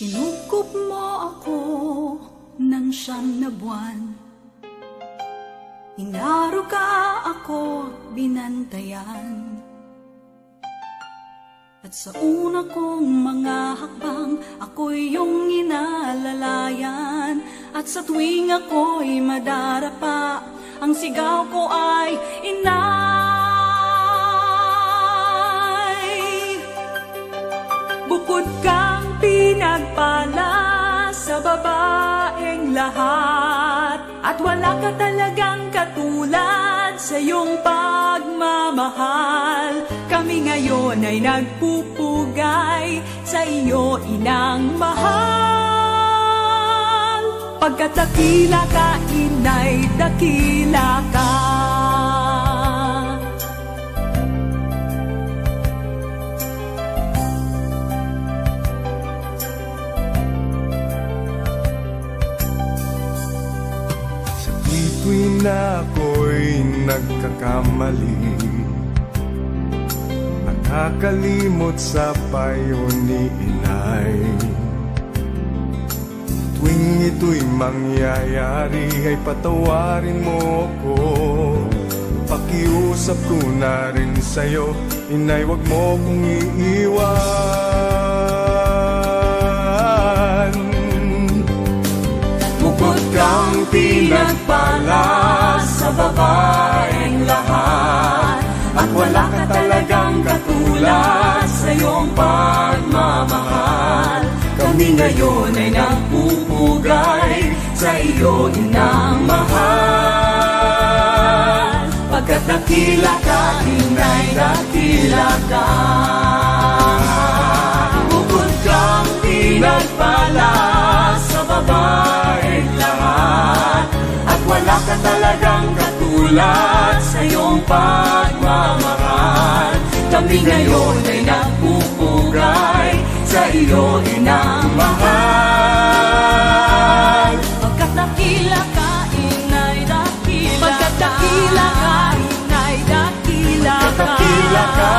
Kinukup mo ako ng 9 na buwan. Inaruga ako, binantayan. At sa una kong mga hakbang, ako'y iyong inalalayan. At sa tuwing ako'y madarapa, ang sigaw ko ay inay. Bukod kang pinagpala sa babaeng lahat, at wala ka talagang katulad sa iyong pagmamahal. Kami ngayon ay nagpupugay sa iyo, inang mahal. Pagkat dakila ka, inay, dakila ka. Tuwing na ako'y nagkakamali, nakakalimot sa payo ni inay. Tuwing ito'y mangyayari, ay patawarin mo ako. Pakiusap ko na rin sa'yo, inay, wag mo kong iiwan. Bukod kang pinagpala sa babaeng lahat, at wala ka talagang katulad sa iyong pagmamahal. Kami ngayon ay nagpupugay sa iyo, inang mahal. Pagkat dakila ka, inay, dakila ka. Bukod kang pinagpala sa babaeng lahat, at wala ka talagang katulad sa iyong pagmamahal. Kami ngayon ay nagpupugay sa iyo, inang mahal. Pagkat dakila ka, inay, dakila ka. Pagkat dakila ka, inay, dakila ka. Dakila ka,